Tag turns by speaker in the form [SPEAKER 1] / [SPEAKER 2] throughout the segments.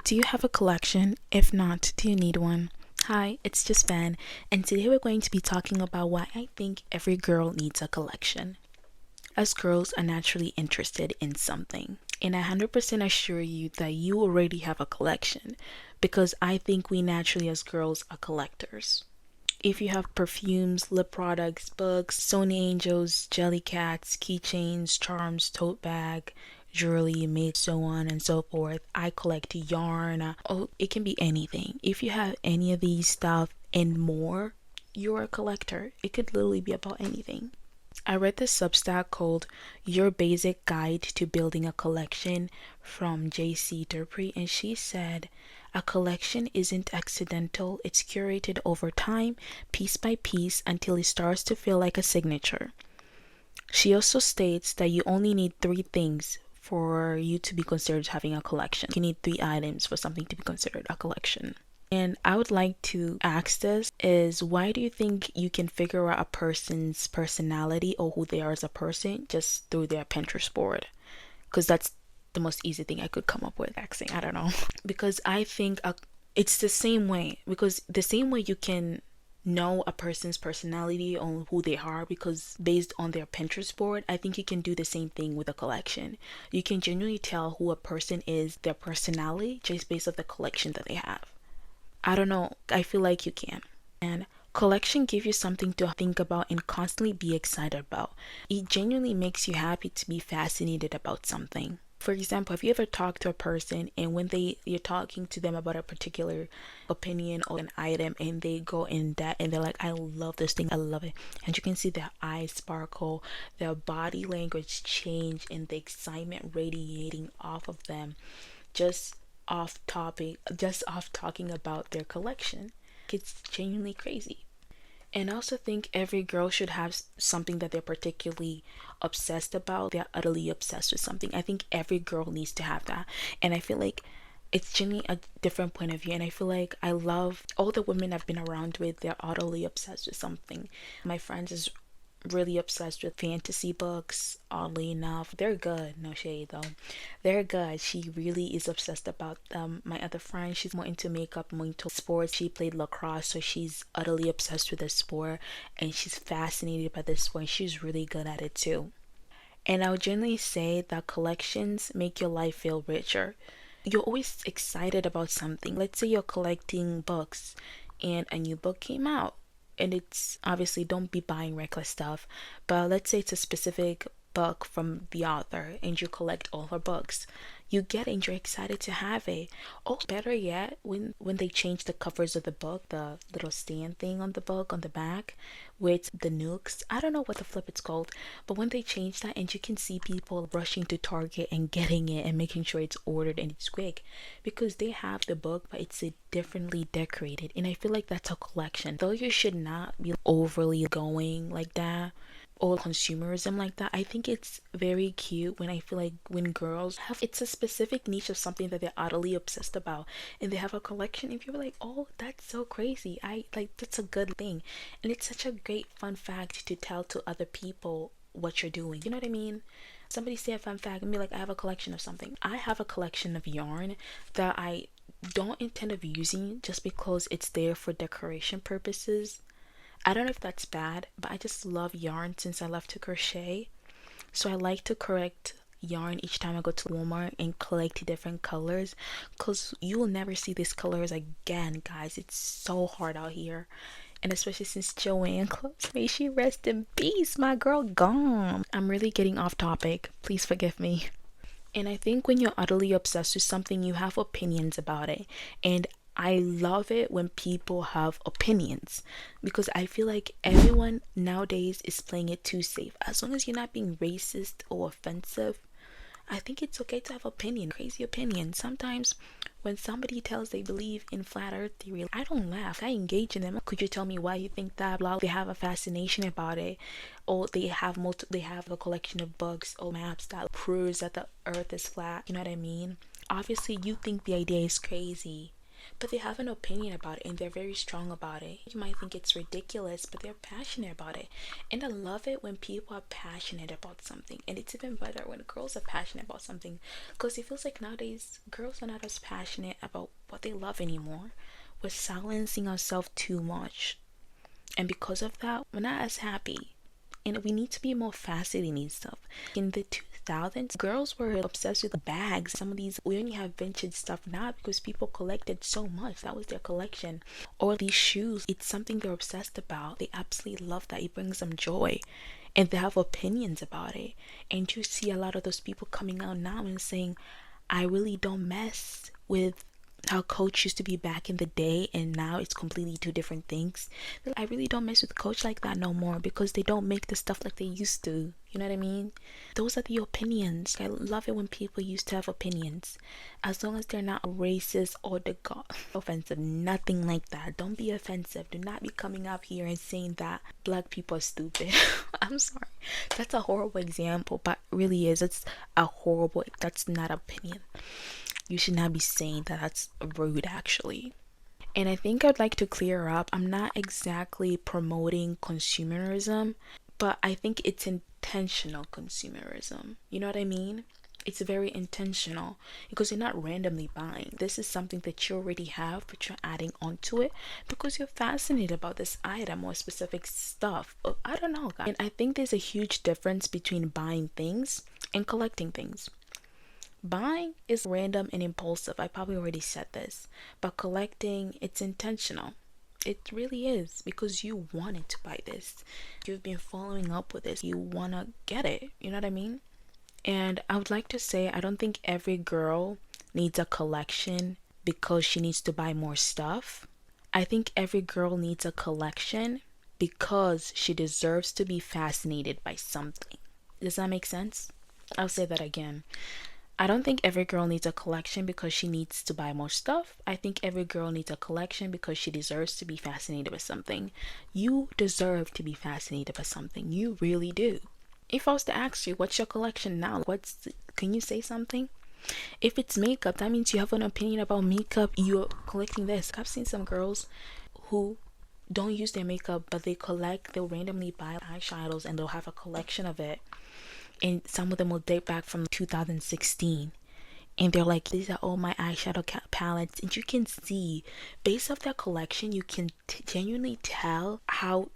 [SPEAKER 1] Do you have a collection? If not, do you need one? Hi, it's just Van, and today we're going to be talking about why I think every girl needs a collection. As girls are naturally interested in something, and I 100% assure you that you already have a collection because I think we naturally as girls are collectors. If you have perfumes, lip products, books, Sony Angels, jelly cats, keychains, charms, tote bag, jewelry, made so on and so forth. I collect yarn. Oh, it can be anything. If you have any of these stuff and more, you're a collector. It could literally be about anything. I read this Substack called Your Basic Guide to Building a Collection from JC Dupree, and she said, a collection isn't accidental, it's curated over time, piece by piece, until it starts to feel like a signature. She also states that you only need three things for you to be considered having a collection. You need three items for something to be considered a collection. And I would like to ask this is why do you think you can figure out a person's personality or who they are as a person just through their Pinterest board? Because that's the most easy thing I could come up with. Actually, I don't know. Because I think it's the same way. Because the same way you can know a person's personality on who they are because based on their Pinterest board, I think you can do the same thing with a collection. You can genuinely tell who a person is, their personality, just based on the collection that they have. I don't know. I feel like you can. And collection give you something to think about and constantly be excited about. It genuinely makes you happy to be fascinated about something. For example, have you ever talked to a person and when you're talking to them about a particular opinion or an item and they go in depth and they're like, I love this thing, I love it. And you can see their eyes sparkle, their body language change and the excitement radiating off of them just just off talking about their collection. It's genuinely crazy. And I also think every girl should have something that they're particularly obsessed about. They're utterly obsessed with something. I think every girl needs to have that. And I feel like it's genuinely a different point of view. And I feel like I love all the women I've been around with. They're utterly obsessed with something. My friends is really obsessed with fantasy books, oddly enough. They're good, no shade though. They're good. She really is obsessed about them. My other friend, she's more into makeup, more into sports. She played lacrosse, so she's utterly obsessed with the sport and she's fascinated by this sport. She's really good at it too. And I would generally say that collections make your life feel richer. You're always excited about something. Let's say you're collecting books and a new book came out and it's obviously don't be buying reckless stuff, but let's say it's a specific book from the author and you collect all her books. You get it and you're excited to have it. Oh, better yet, when they change the covers of the book, the little stand thing on the book on the back with the nooks. I don't know what the flip it's called, but when they change that and you can see people rushing to Target and getting it and making sure it's ordered and it's quick because they have the book but it's differently decorated, and I feel like that's a collection. Though you should not be overly going like that or consumerism like that. I think it's very cute when I feel like when girls have it's a specific niche of something that they're utterly obsessed about and they have a collection and you're like, oh, that's so crazy. I like that's a good thing. And it's such a great fun fact to tell to other people what you're doing. You know what I mean? Somebody say a fun fact and be like, I have a collection of something. I have a collection of yarn that I don't intend of using just because it's there for decoration purposes. I don't know if that's bad, but I just love yarn since I love to crochet. So I like to collect yarn each time I go to Walmart and collect different colors because you will never see these colors again, guys. It's so hard out here. And especially since Joanne closed, may she rest in peace, my girl gone. I'm really getting off topic. Please forgive me. And I think when you're utterly obsessed with something, you have opinions about it. And I love it when people have opinions because I feel like everyone nowadays is playing it too safe. As long as you're not being racist or offensive, I think it's okay to have opinion, crazy opinion. Sometimes when somebody tells they believe in flat earth theory, I don't laugh. I engage in them. Could you tell me why you think that? Blah. They have a fascination about it. Or they have a collection of books or maps that proves that the earth is flat. You know what I mean? Obviously you think the idea is crazy. but they have an opinion about it and they're very strong about it. You might think it's ridiculous, but they're passionate about it. And I love it when people are passionate about something. And it's even better when girls are passionate about something, because it feels like nowadays girls are not as passionate about what they love anymore. We're silencing ourselves too much. And because of that, we're not as happy. And we need to be more fascinating and stuff. In the 2000s, girls were obsessed with bags. Some of these, we only have vintage stuff now because people collected so much. That was their collection. Or these shoes, it's something they're obsessed about. They absolutely love that. It brings them joy. And they have opinions about it. And you see a lot of those people coming out now and saying, I really don't mess with how Coach used to be back in the day, and now it's completely two different things. I really don't mess with Coach like that no more because they don't make the stuff like they used to. You know what I mean? Those are the opinions. I love it when people used to have opinions, as long as they're not racist or offensive. Nothing like that. Don't be offensive. Do not be coming up here and saying that black people are stupid. I'm sorry. That's a horrible example, but really is. It's a horrible. That's not opinion. You should not be saying that. That's rude, actually. And I think I'd like to clear up, I'm not exactly promoting consumerism, but I think it's intentional consumerism. You know what I mean? It's very intentional because you're not randomly buying. This is something that you already have, but you're adding onto it because you're fascinated about this item or specific stuff. I don't know, guys. And I think there's a huge difference between buying things and collecting things. Buying is random and impulsive. I probably already said this. But collecting, it's intentional. It really is, because you wanted to buy this. You've been following up with this. You want to get it. You know what I mean? And I would like to say, I don't think every girl needs a collection because she needs to buy more stuff. I think every girl needs a collection because she deserves to be fascinated by something. Does that make sense? I'll say that again. I don't think every girl needs a collection because she needs to buy more stuff. I think every girl needs a collection because she deserves to be fascinated with something. You deserve to be fascinated by something. You really do. If I was to ask you, what's your collection now? Can you say something? If it's makeup, that means you have an opinion about makeup. You're collecting this. I've seen some girls who don't use their makeup, but they'll randomly buy eyeshadows and they'll have a collection of it. And some of them will date back from 2016, and they're like, these are all my eyeshadow palettes. And you can see, based off their collection, you can genuinely tell how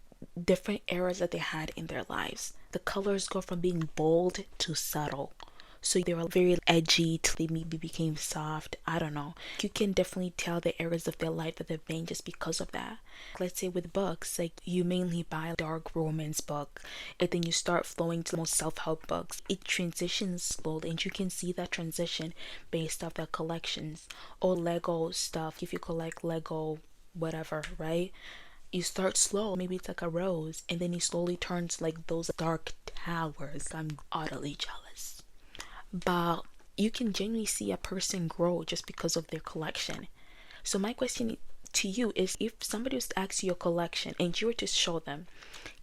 [SPEAKER 1] different eras that they had in their lives. The colors go from being bold to subtle. So they were very edgy till they maybe became soft. I don't know. You can definitely tell the eras of their life that they've been just because of that. Let's say with books, like you mainly buy a dark romance book and then you start flowing to most self-help books. It transitions slowly and you can see that transition based off their collections. Or Lego stuff, if you collect Lego whatever, right? You start slow, maybe it's like a rose, and then you slowly turn to like those dark towers. I'm utterly jealous. But you can genuinely see a person grow just because of their collection. So my question to you is, if somebody was to ask you your collection and you were to show them,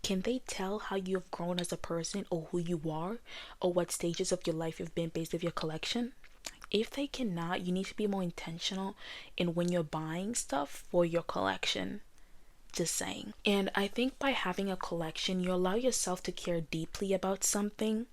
[SPEAKER 1] can they tell how you have grown as a person or who you are or what stages of your life you've been based on your collection? If they cannot, you need to be more intentional in when you're buying stuff for your collection. Just saying. And I think by having a collection, you allow yourself to care deeply about something,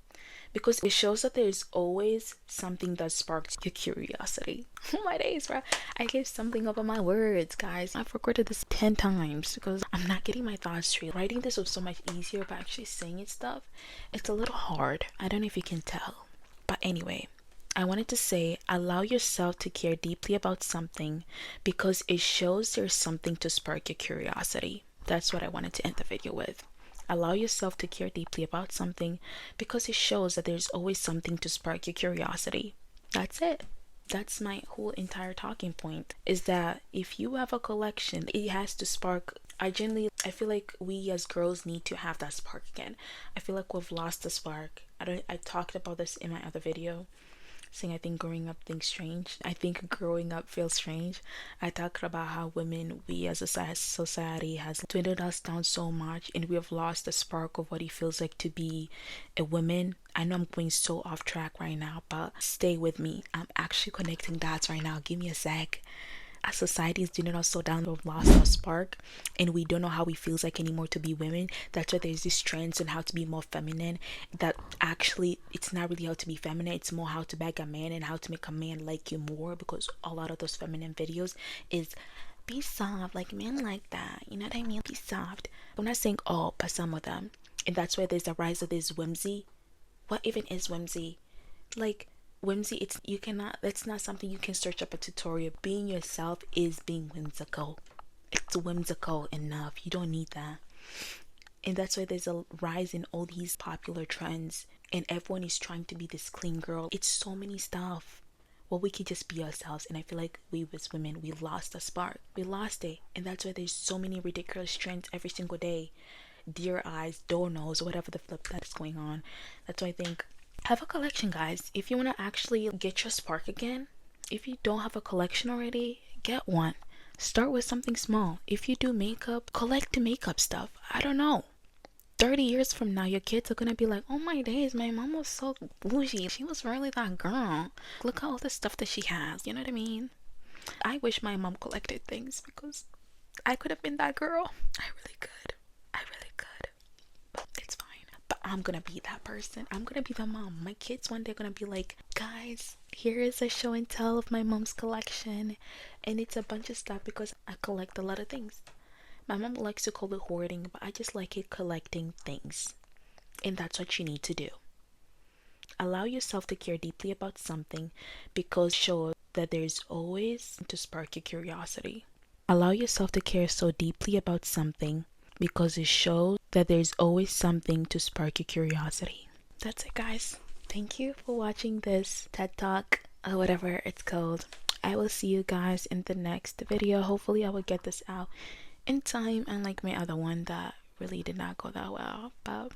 [SPEAKER 1] because it shows that there's always something that sparks your curiosity. Oh my days, bro. I gave something over my words, guys. I've recorded this 10 times because I'm not getting my thoughts straight. Writing this was so much easier, but actually saying it stuff, it's a little hard. I don't know if you can tell. But anyway, I wanted to say, allow yourself to care deeply about something because it shows there's something to spark your curiosity. That's what I wanted to end the video with. Allow yourself to care deeply about something because it shows that there's always something to spark your curiosity. That's it. That's my whole entire talking point, is that if you have a collection, it has to spark. I feel like we as girls need to have that spark again. I feel like we've lost the spark. I talked about this in my other video, saying I think growing up feels strange. I talked about how we as a society has dwindled us down so much, and we have lost the spark of what it feels like to be a woman. I know I'm going so off track right now, but stay with me. I'm actually connecting dots right now. Give me a sec. as society is doing us so down, we've lost our spark and we don't know how it feels like anymore to be women. That's why there's these trends on how to be more feminine, that actually it's not really how to be feminine, it's more how to bag a man and how to make a man like you more, because a lot of those feminine videos is be soft, like men like that, you know what I mean? Be soft. I'm not saying all, but some of them. And that's why there's a rise of this whimsy. What even is whimsy? Like, whimsy, it's you cannot, that's not something you can search up a tutorial. Being yourself is being whimsical. It's whimsical enough. You don't need that. And that's why there's a rise in all these popular trends, and everyone is trying to be this clean girl. It's so many stuff. Well, we could just be ourselves, and I feel like we as women, we lost the spark. We lost it. And that's why there's so many ridiculous trends every single day. Deer eyes, door nose, whatever the flip that's going on. That's why I think, have a collection, guys. If you want to actually get your spark again, if you don't have a collection already, get one. Start with something small. If you do makeup, collect the makeup stuff. I don't know. 30 years from now, your kids are gonna be like, oh my days, my mom was so bougie. She was really that girl. Look at all the stuff that she has. You know what I mean? I wish my mom collected things because I could have been that girl. I really could. I really could. But it's fine. But I'm gonna be that person. I'm gonna be the mom. My kids one day are gonna be like, guys, here is a show and tell of my mom's collection. And it's a bunch of stuff because I collect a lot of things. My mom likes to call it hoarding, but I just like it collecting things. And that's what you need to do. Allow yourself to care deeply about something because show that there's always to spark your curiosity. Allow yourself to care so deeply about something because it shows that there's always something to spark your curiosity. That's it, guys. Thank you for watching this TED Talk or whatever it's called. I will see you guys in the next video. Hopefully I will get this out in time, unlike my other one that really did not go that well. But